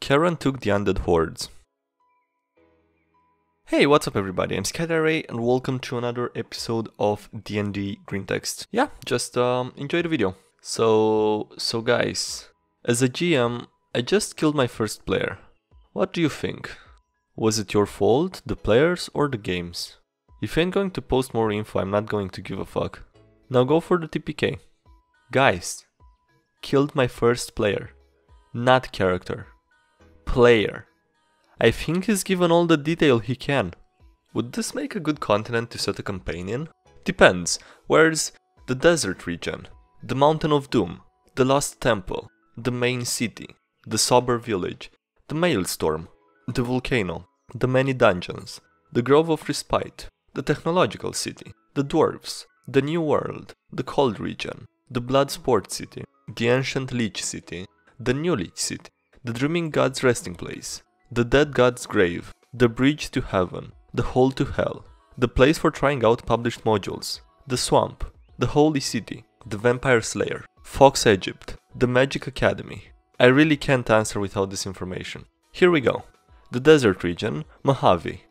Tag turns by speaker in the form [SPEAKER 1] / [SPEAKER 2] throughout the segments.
[SPEAKER 1] Karen took the undead hordes. Hey, what's up everybody, I'm SkyDieRay and welcome to another episode of DnDGreentext. Yeah, just enjoy the video. So guys, as a GM, I just killed my first player. What do you think? Was it your fault, the players, or the games? If you ain't going to post more info, I'm not going to give a fuck. Now go for the TPK. Guys, killed my first player. Not character. Player. I think he's given all the detail he can. Would this make a good continent to set a campaign in? Depends. Where's the desert region? The Mountain of Doom? The Lost Temple? The main city? The sober village? The Maelstrom? The volcano? The many dungeons? The Grove of Respite? The technological city? The dwarves? The new world? The cold region? The blood sport city? The ancient lich city? The new lich city? The dreaming god's resting place? The dead god's grave? The bridge to heaven? The hole to hell? The place for trying out published modules? The swamp? The holy city? The vampire slayer? Fox Egypt? The magic academy? I really can't answer without this information. Here we go. The desert region, Mojave.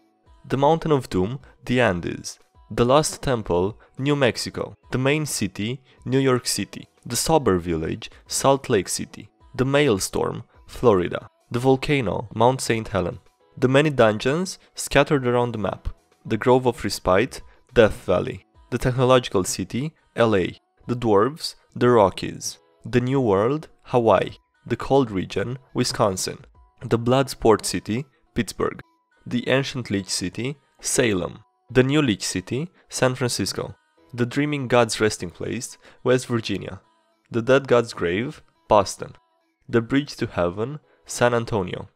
[SPEAKER 1] The Mountain of Doom, the Andes. The Lost Temple, New Mexico. The main city, New York City. The sober village, Salt Lake City. The Maelstrom, Florida. The volcano, Mount St. Helen. The many dungeons scattered around the map. The Grove of Respite, Death Valley. The technological city, LA. The dwarves, the Rockies. The new world, Hawaii. The cold region, Wisconsin. The blood sport city, Pittsburgh. The ancient lich city, Salem. The new lich city, San Francisco. The dreaming god's resting place, West Virginia. The dead god's grave, Boston. The bridge to heaven, San Antonio.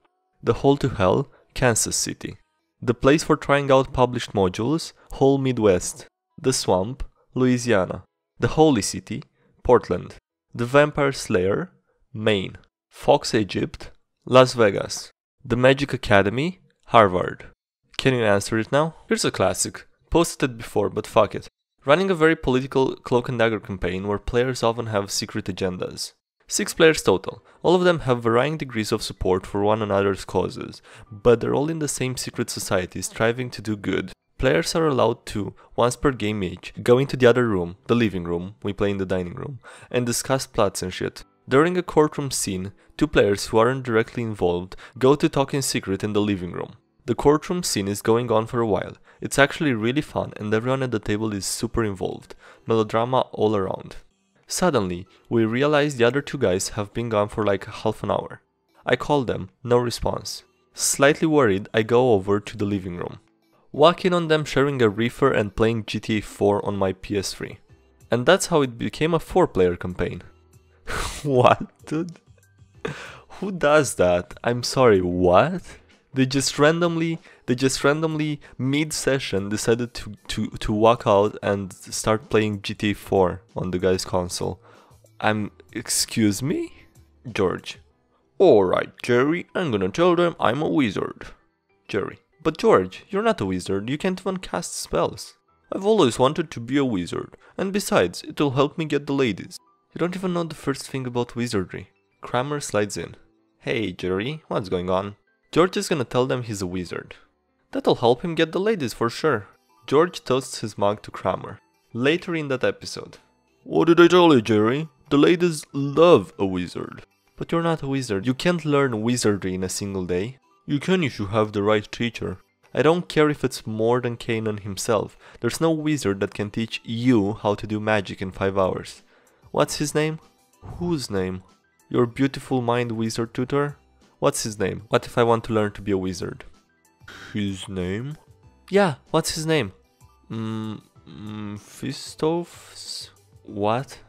[SPEAKER 1] The hole to hell, Kansas City. The place for trying out published modules, whole Midwest. The swamp, Louisiana. The holy city, Portland. The vampire slayer, Maine. Fox Egypt, Las Vegas. The magic academy, Harvard. Can you answer it now? Here's a classic. Posted it before, but fuck it. Running a very political cloak and dagger campaign where players often have secret agendas. 6 players total. All of them have varying degrees of support for one another's causes, but they're all in the same secret society striving to do good. Players are allowed to, once per game each, go into the other room, the living room, we play in the dining room, and discuss plots and shit. During a courtroom scene, 2 players who aren't directly involved go to talk in secret in the living room. The courtroom scene is going on for a while. It's actually really fun and everyone at the table is super involved. Melodrama all around. Suddenly, we realize the other 2 guys have been gone for like half an hour. I call them, no response. Slightly worried, I go over to the living room. Walk in on them sharing a reefer and playing GTA 4 on my PS3. And that's how it became a 4-player campaign. What, dude? Who does that? I'm sorry, what? They just randomly mid-session decided to walk out and start playing GTA 4 on the guy's console. Excuse me? George. Alright, Jerry, I'm gonna tell them I'm a wizard. Jerry. But George, you're not a wizard, you can't even cast spells. I've always wanted to be a wizard, and besides, it'll help me get the ladies. You don't even know the first thing about wizardry. Kramer slides in. Hey, Jerry, what's going on? George is gonna tell them he's a wizard. That'll help him get the ladies for sure. George toasts his mug to Kramer. Later in that episode. What did I tell you, Jerry? The ladies love a wizard. But you're not a wizard. You can't learn wizardry in a single day. You can if you have the right teacher. I don't care if it's more than Kanan himself. There's no wizard that can teach you how to do magic in 5 hours. What's his name? Whose name? Your beautiful mind wizard tutor? What's his name? What if I want to learn to be a wizard? His name? Yeah, what's his name? Fistovs? What?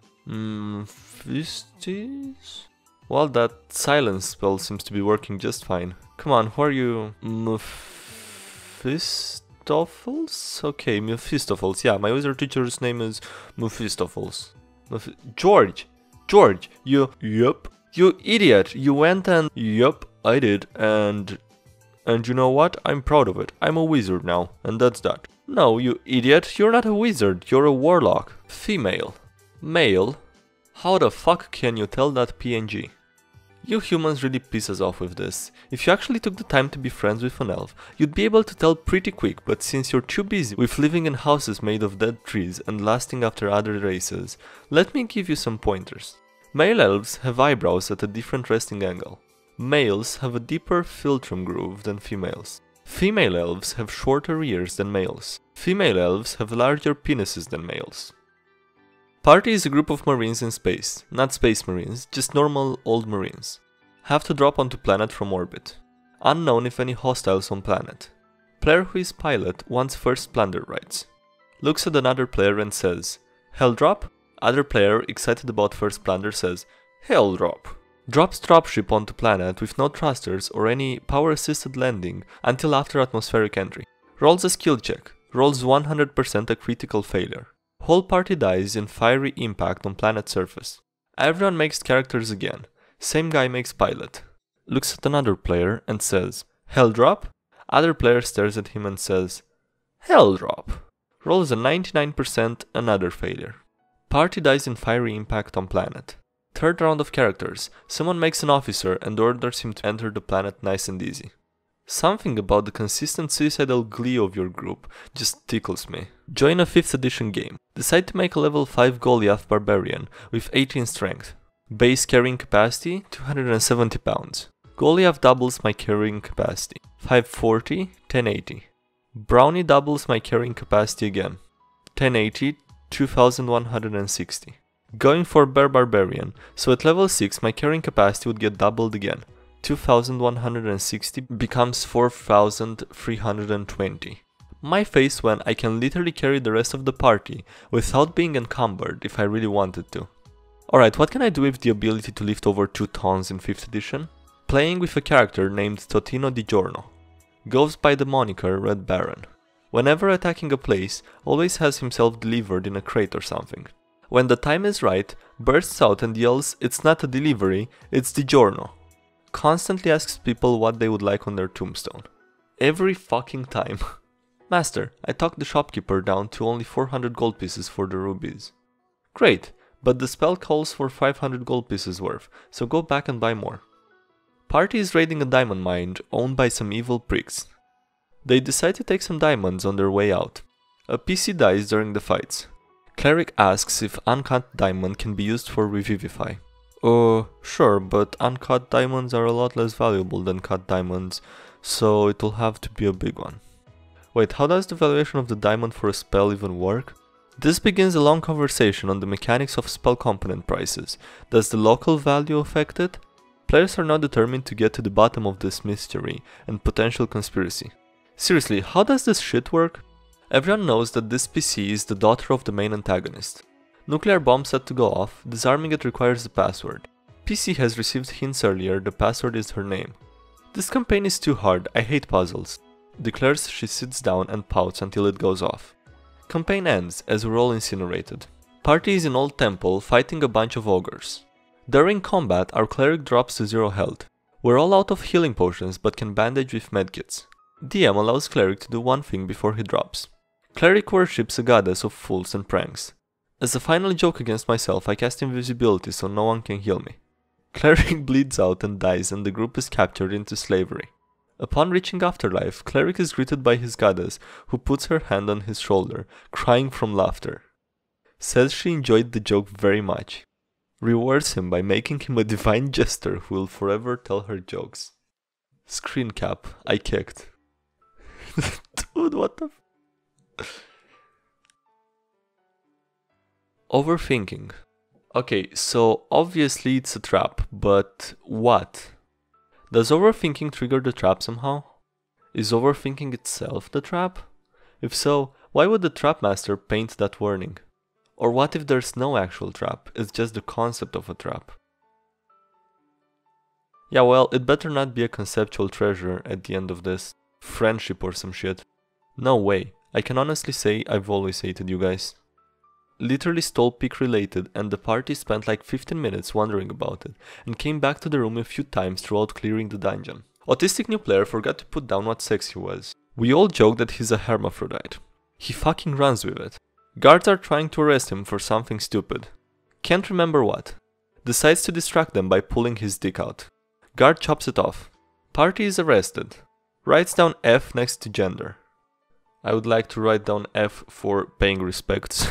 [SPEAKER 1] Fistis? Well, that silence spell seems to be working just fine. Come on, who are you? Mephistopheles? Okay, Mephistopheles. Yeah, my wizard teacher's name is Mephistopheles. George! George, you... Yup. You idiot! You went and... Yup, I did, and you know what? I'm proud of it. I'm a wizard now, and that's that. No, you idiot, you're not a wizard, you're a warlock. Female. Male. How the fuck can you tell that PNG? You humans really piss us off with this. If you actually took the time to be friends with an elf, you'd be able to tell pretty quick, but since you're too busy with living in houses made of dead trees and lasting after other races, let me give you some pointers. Male elves have eyebrows at a different resting angle. Males have a deeper philtrum groove than females. Female elves have shorter ears than males. Female elves have larger penises than males. Party is a group of marines in space, not space marines, just normal old marines. Have to drop onto planet from orbit. Unknown if any hostiles on planet. Player who is pilot wants first plunder rights. Looks at another player and says, "Hell drop?" Other player, excited about first plunder, says, "Hell drop." Drops dropship onto planet with no thrusters or any power assisted landing until after atmospheric entry. Rolls a skill check. Rolls 100% a critical failure. Whole party dies in fiery impact on planet surface. Everyone makes characters again. Same guy makes pilot. Looks at another player and says, "Hell drop?" Other player stares at him and says, "Hell drop." Rolls a 99% another failure. Party dies in fiery impact on planet. Third round of characters. Someone makes an officer and orders him to enter the planet nice and easy. Something about the consistent suicidal glee of your group just tickles me. Join a 5th edition game. Decide to make a level 5 Goliath Barbarian with 18 strength. Base carrying capacity 270 pounds. Goliath doubles my carrying capacity 540, 1080. Brownie doubles my carrying capacity again 1080, 2160. Going for Bear Barbarian, so at level 6 my carrying capacity would get doubled again. 2160 becomes 4320. My face when I can literally carry the rest of the party without being encumbered if I really wanted to. Alright, what can I do with the ability to lift over 2 tons in 5th edition? Playing with a character named Totino Di Giorno. Goes by the moniker Red Baron. Whenever attacking a place, always has himself delivered in a crate or something. When the time is right, bursts out and yells, "It's not a delivery, it's Di Giorno." Constantly asks people what they would like on their tombstone. Every fucking time. "Master, I talked the shopkeeper down to only 400 gold pieces for the rubies." "Great, but the spell calls for 500 gold pieces worth, so go back and buy more." Party is raiding a diamond mine owned by some evil pricks. They decide to take some diamonds on their way out. A PC dies during the fights. Cleric asks if uncut diamond can be used for revivify. Sure, but uncut diamonds are a lot less valuable than cut diamonds, so it'll have to be a big one. Wait, how does the valuation of the diamond for a spell even work? This begins a long conversation on the mechanics of spell component prices. Does the local value affect it? Players are now determined to get to the bottom of this mystery and potential conspiracy. Seriously, how does this shit work? Everyone knows that this PC is the daughter of the main antagonist. Nuclear bomb set to go off, disarming it requires a password. PC has received hints earlier, the password is her name. "This campaign is too hard, I hate puzzles," declares she sits down and pouts until it goes off. Campaign ends, as we're all incinerated. Party is in old temple fighting a bunch of ogres. During combat, our cleric drops to 0 health. We're all out of healing potions but can bandage with medkits. DM allows cleric to do one thing before he drops. Cleric worships a goddess of fools and pranks. As a final joke against myself, I cast invisibility so no one can heal me. Cleric bleeds out and dies and the group is captured into slavery. Upon reaching afterlife, Cleric is greeted by his goddess, who puts her hand on his shoulder, crying from laughter. Says she enjoyed the joke very much. Rewards him by making him a divine jester who will forever tell her jokes. Screen cap, I kicked. Dude, what the Overthinking. Okay, so obviously it's a trap, but what? Does overthinking trigger the trap somehow? Is overthinking itself the trap? If so, why would the trap master paint that warning? Or what if there's no actual trap, it's just the concept of a trap? Yeah, well, it better not be a conceptual treasure at the end of this. Friendship or some shit. No way, I can honestly say I've always hated you guys. Literally stole peak related and the party spent like 15 minutes wondering about it and came back to the room a few times throughout clearing the dungeon. Autistic new player forgot to put down what sex he was. We all joke that he's a hermaphrodite. He fucking runs with it. Guards are trying to arrest him for something stupid. Can't remember what. decides to distract them by pulling his dick out. Guard chops it off. Party is arrested. Writes down F next to gender. I would like to write down F for paying respects.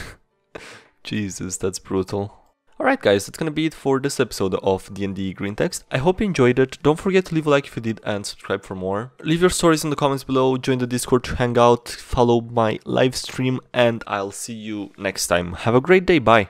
[SPEAKER 1] Jesus, that's brutal. Alright guys, that's gonna be it for this episode of DnDGreentext. I hope you enjoyed it. Don't forget to leave a like if you did and subscribe for more. Leave your stories in the comments below, join the Discord to hang out, follow my live stream, and I'll see you next time. Have a great day, bye!